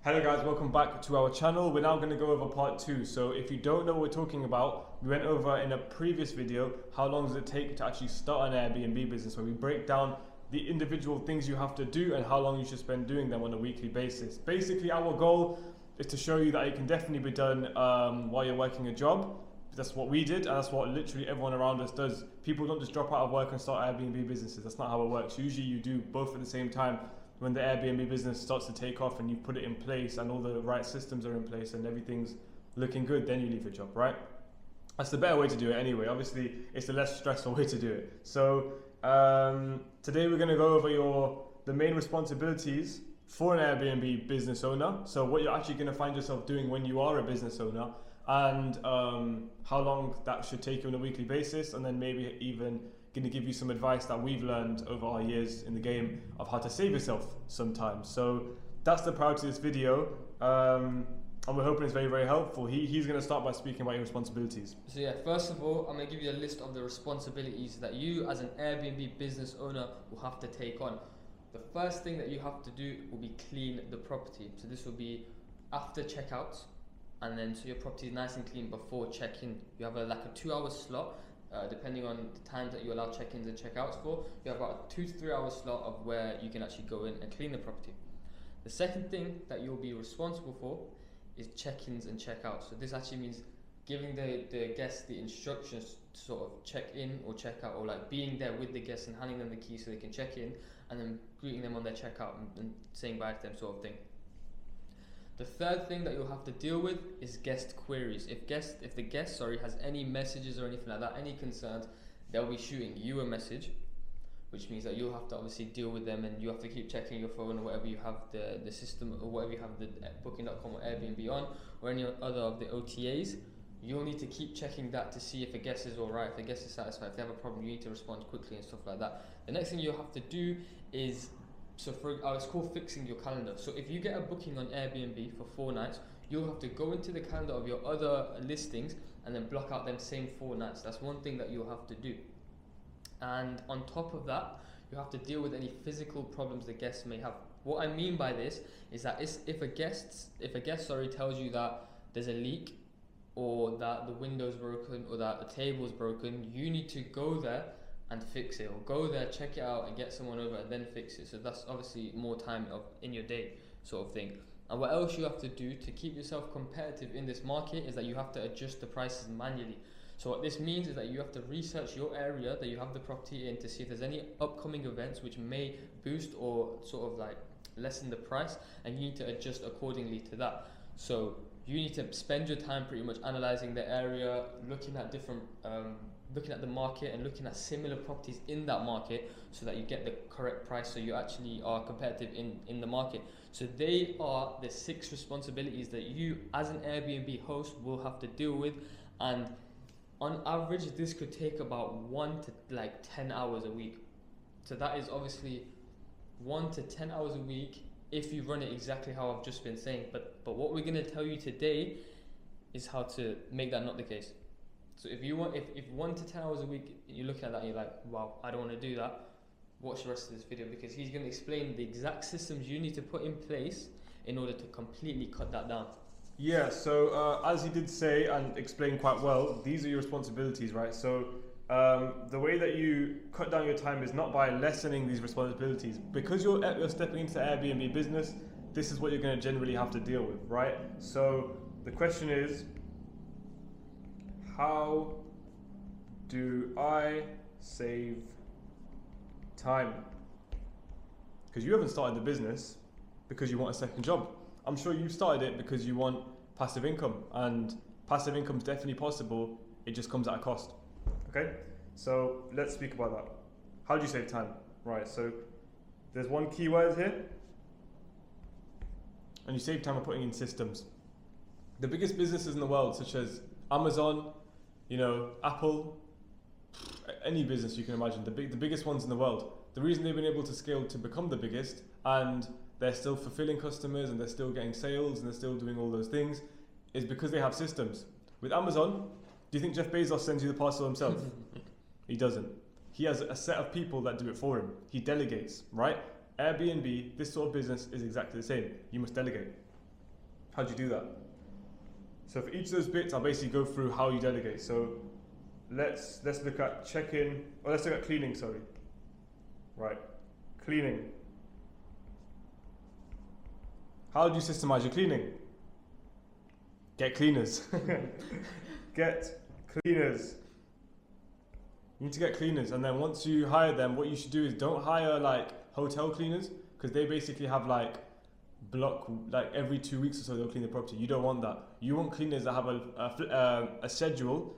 Hello guys, welcome back to our channel. We're now going to go over part 2. So if you don't know what we're talking about, we went over in a previous video how long does it take to actually start an Airbnb business, where we break down the individual things you have to do and how long you should spend doing them on a weekly basis. Basically, our goal is to show you that it can definitely be done while you're working a job. That's what we did, and that's what literally everyone around us does. People don't just drop out of work and start Airbnb businesses. That's not how it works. Usually you do both at the same time. When the Airbnb business starts to take off and you put it in place and all the right systems are in place and everything's looking good, then you leave your job, right? That's the better way to do it anyway. Obviously, it's the less stressful way to do it. So today we're going to go over the main responsibilities for an Airbnb business owner. So what you're actually going to find yourself doing when you are a business owner, and how long that should take you on a weekly basis, and then maybe even going to give you some advice that we've learned over our years in the game of how to save yourself sometimes. So that's the priority of this video, and we're hoping it's very, very helpful. He's going to start by speaking about your responsibilities. So yeah, first of all, I'm going to give you a list of the responsibilities that you as an Airbnb business owner will have to take on. The first thing that you have to do will be clean the property. So this will be after checkout, and then so your property is nice and clean before check-in. You have like a 2-hour slot. Depending on the times that you allow check-ins and check-outs for, you have about a 2 to 3 hour slot of where you can actually go in and clean the property. The second thing that you'll be responsible for is check-ins and check-outs. So this actually means giving the guests the instructions to sort of check in or check out, or like being there with the guests and handing them the keys so they can check in, and then greeting them on their checkout and saying bye to them, sort of thing. The third thing that you'll have to deal with is guest queries. If the guest has any messages or anything like that, any concerns, they'll be shooting you a message, which means that you'll have to obviously deal with them, and you have to keep checking your phone or whatever you have the system, or whatever you have the Booking.com or Airbnb on, or any other of the OTAs. You'll need to keep checking that to see if a guest is alright, if the guest is satisfied. If they have a problem, you need to respond quickly and stuff like that. The next thing you'll have to do is, it's called fixing your calendar. So if you get a booking on Airbnb for 4 nights, you'll have to go into the calendar of your other listings and then block out them same 4 nights. That's one thing that you'll have to do. And on top of that, you have to deal with any physical problems the guests may have. What I mean by this is that if a guest tells you that there's a leak, or that the window's broken, or that the table's broken, you need to go there and fix it, or go there, check it out, and get someone over and then fix it. So that's obviously more time in your day, sort of thing. And what else you have to do to keep yourself competitive in this market is that you have to adjust the prices manually. So what this means is that you have to research your area that you have the property in to see if there's any upcoming events which may boost or sort of like lessen the price, and you need to adjust accordingly to that. So you need to spend your time pretty much analysing the area, looking at different looking at the market and looking at similar properties in that market, so that you get the correct price, so you actually are competitive in the market. So they are the 6 responsibilities that you as an Airbnb host will have to deal with, and on average this could take about 1 to 10 hours a week. So that is obviously 1 to 10 hours a week if you run it exactly how I've just been saying. But what we're going to tell you today is how to make that not the case. So if 1 to 10 hours a week, you're looking at that and you're like, wow, I don't want to do that, watch the rest of this video, because he's going to explain the exact systems you need to put in place in order to completely cut that down. Yeah, so as he did say and explain quite well, these are your responsibilities, right? So the way that you cut down your time is not by lessening these responsibilities. Because you're stepping into the Airbnb business, this is what you're going to generally have to deal with, right? So the question is, how do I save time? Because you haven't started the business because you want a second job. I'm sure you started it because you want passive income, and passive income is definitely possible. It just comes at a cost. Okay, so let's speak about that. How do you save time? Right, so there's one keyword here, and you save time by putting in systems. The biggest businesses in the world, such as Amazon, Apple, any business you can imagine, the biggest ones in the world, the reason they've been able to scale to become the biggest, and they're still fulfilling customers and they're still getting sales and they're still doing all those things, is because they have systems. With Amazon, do you think Jeff Bezos sends you the parcel himself? He doesn't. He has a set of people that do it for him. He delegates, right? Airbnb, this sort of business is exactly the same. You must delegate. How do you do that? So for each of those bits, I'll basically go through how you delegate. So let's look at check-in, or let's look at cleaning, sorry. Right, cleaning. How do you systemize your cleaning? Get cleaners. Get cleaners. You need to get cleaners, and then once you hire them, what you should do is don't hire like hotel cleaners, because they basically have like every 2 weeks or so they'll clean the property. You don't want that. You want cleaners that have a schedule,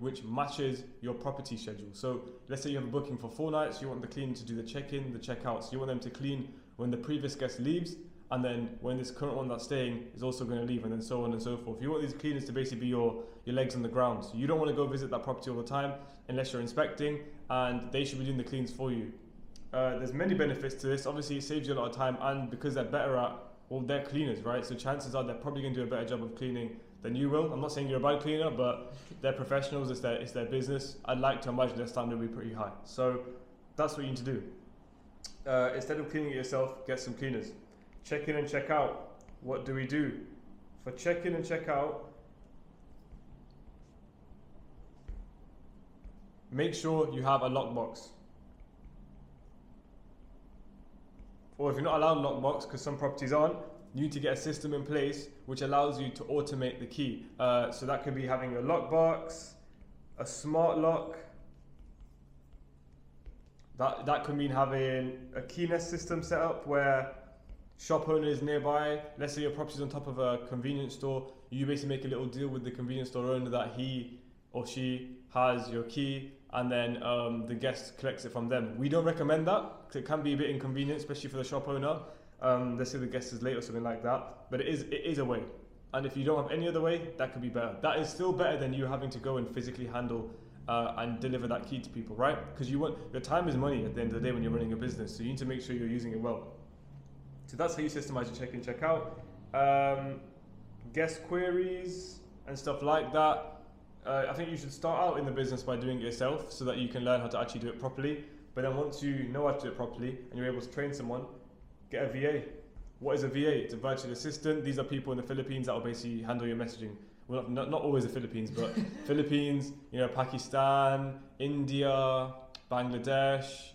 which matches your property schedule. So let's say you have a booking for 4 nights, you want the cleaner to do the check-in, the check-out. So you want them to clean when the previous guest leaves, and then when this current one that's staying is also going to leave, and then so on and so forth. You want these cleaners to basically be your legs on the ground. So you don't want to go visit that property all the time unless you're inspecting, and they should be doing the cleans for you. There's many benefits to this. Obviously, it saves you a lot of time, and because they're better at, well, they're cleaners, right? So chances are they're probably going to do a better job of cleaning than you will. I'm not saying you're a bad cleaner, but they're professionals. It's their business. I'd like to imagine their standard will be pretty high. So that's what you need to do. Instead of cleaning it yourself, get some cleaners. Check in and check out. What do we do? For check in and check out, make sure you have a lockbox. Or if you're not allowed a lockbox, because some properties aren't, you need to get a system in place which allows you to automate the key. So that could be having a lockbox, a smart lock. That could mean having a key nest system set up where shop owner is nearby. Let's say your property's on top of a convenience store. You basically make a little deal with the convenience store owner that he or she has your key, and then the guest collects it from them. We don't recommend that because it can be a bit inconvenient, especially for the shop owner. Let's say the guest is late or something like that, but it is a way. And if you don't have any other way, that could be better. That is still better than you having to go and physically handle and deliver that key to people, right? Because your time is money at the end of the day when you're running a business, so you need to make sure you're using it well. So that's how you systemize your check-in, check-out. Guest queries and stuff like that. I think you should start out in the business by doing it yourself so that you can learn how to actually do it properly. But then once you know how to do it properly and you're able to train someone, get a VA. What is a VA? It's a virtual assistant. These are people in the Philippines that will basically handle your messaging. Well, not always the Philippines, but Philippines, Pakistan, India, Bangladesh,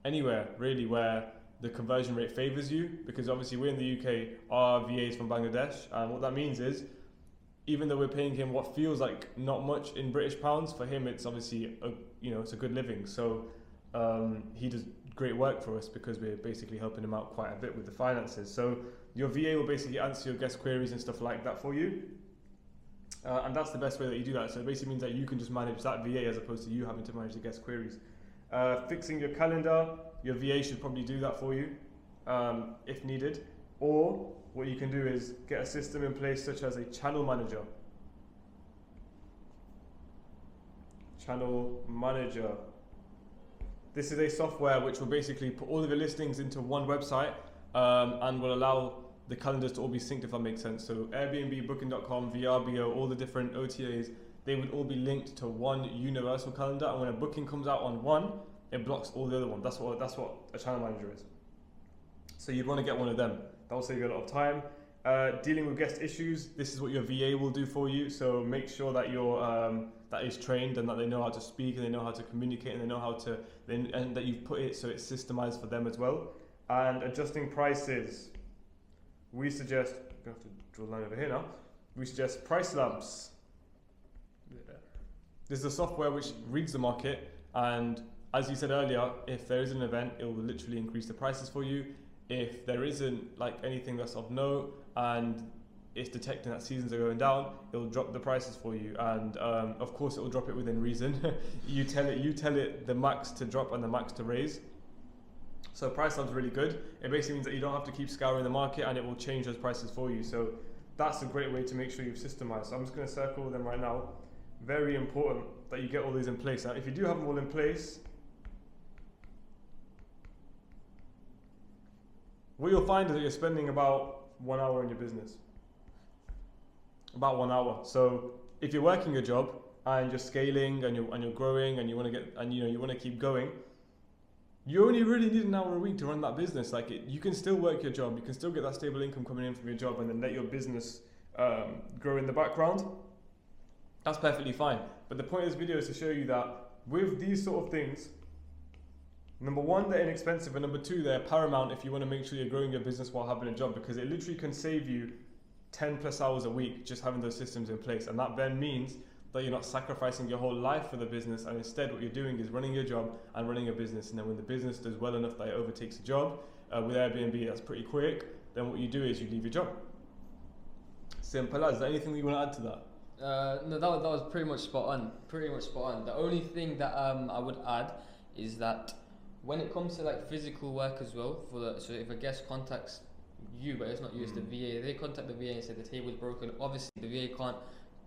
anywhere really where the conversion rate favors you, because obviously we're in the UK, our VA is from Bangladesh, and what that means is, even though we're paying him what feels like not much in British pounds, for him it's obviously it's a good living. So he does great work for us because we're basically helping him out quite a bit with the finances. So your VA will basically answer your guest queries and stuff like that for you, and that's the best way that you do that. So it basically means that you can just manage that VA as opposed to you having to manage the guest queries. Fixing your calendar, your VA should probably do that for you if needed. Or what you can do is get a system in place such as a channel manager. Channel manager. This is a software which will basically put all of your listings into one website and will allow the calendars to all be synced, if that makes sense. So Airbnb, Booking.com, VRBO, all the different OTAs, they would all be linked to one universal calendar, and when a booking comes out on one, it blocks all the other ones. That's what a channel manager is. So you'd want to get one of them. That will save you a lot of time. Dealing with guest issues, this is what your VA will do for you. So make sure that that is trained and that they know how to speak and they know how to communicate and they know how to, and that you've put it so it's systemized for them as well. And adjusting prices. We suggest, I'm going to have to draw a line over here now. We suggest price lamps. Yeah. This is a software which reads the market, and as you said earlier, if there is an event, it will literally increase the prices for you. If there isn't like anything that's of note and it's detecting that seasons are going down, it will drop the prices for you. And of course, it will drop it within reason. you tell it the max to drop and the max to raise. So price lamps really good. It basically means that you don't have to keep scouring the market, and it will change those prices for you. So that's a great way to make sure you've systemized. So I'm just going to circle them right now. Very important that you get all these in place. Now, if you do have them all in place, what you'll find is that you're spending about 1 hour in your business. About 1 hour. So if you're working a job and you're scaling and you're growing and you want to keep going, you only really need an hour a week to run that business. Like you can still work your job, you can still get that stable income coming in from your job, and then let your business grow in the background. That's perfectly fine. But the point of this video is to show you that with these sort of things, number one, they're inexpensive, and number two, they're paramount if you want to make sure you're growing your business while having a job, because it literally can save you 10 plus hours a week just having those systems in place. And that then means that you're not sacrificing your whole life for the business, and instead what you're doing is running your job and running a business. And then when the business does well enough that it overtakes a job, with Airbnb that's pretty quick, then what you do is you leave your job. Simple as. Is there anything that you want to add to that? No, that was pretty much spot on. Pretty much spot on. The only thing that I would add is that when it comes to like physical work as well, so if a guest contacts you, but it's not you, it's the VA, they contact the VA and say the table's broken. Obviously, the VA can't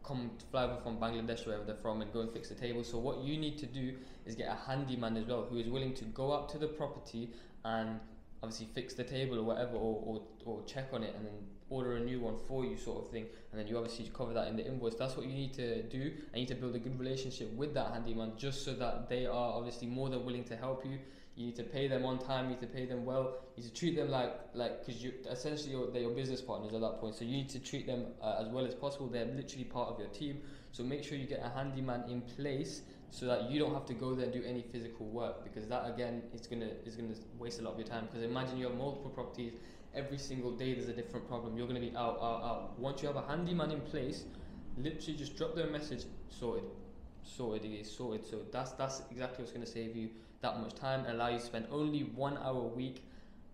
come fly over from Bangladesh, wherever they're from, and go and fix the table. So what you need to do is get a handyman as well, who is willing to go out to the property and obviously fix the table or whatever, or check on it and then order a new one for you, sort of thing. And then you obviously cover that in the invoice. That's what you need to do. And you need to build a good relationship with that handyman, just so that they are obviously more than willing to help you. You need to pay them on time, you need to pay them well, you need to treat them like because you essentially they're your business partners at that point. So you need to treat them as well as possible. They're literally part of your team. So make sure you get a handyman in place so that you don't have to go there and do any physical work, because that again is gonna waste a lot of your time. Because imagine you have multiple properties, every single day there's a different problem. You're gonna be out. Once you have a handyman in place, literally just drop them a message, sorted. So that's exactly what's going to save you that much time and allow you to spend only 1 hour a week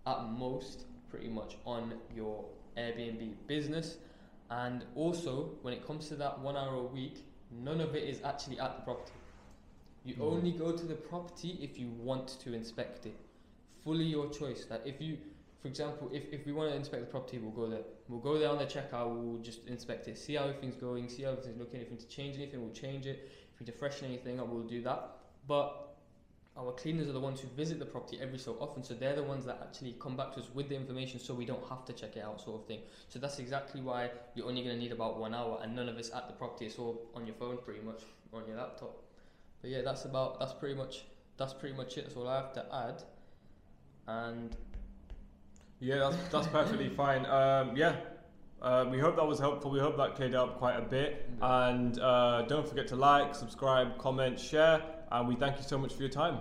at most, pretty much, on your Airbnb business. And also, when it comes to that 1 hour a week, none of it is actually at the property. You only go to the property if you want to inspect it. Fully your choice. That if you, for example, if we want to inspect the property, we'll go there. We'll go there on the checkout, we'll just inspect it, see how everything's going, see how everything's looking. If we need to change anything, we'll change it. If we need to freshen anything up, we'll do that. But our cleaners are the ones who visit the property every so often, so they're the ones that actually come back to us with the information, so we don't have to check it out, sort of thing. So that's exactly why you're only going to need about 1 hour, and none of it's at the property. It's all on your phone, pretty much, or on your laptop. But yeah, that's pretty much it. That's all I have to add. And yeah, that's perfectly fine. We hope that was helpful. We hope that cleared up quite a bit. And don't forget to like, subscribe, comment, share. And we thank you so much for your time.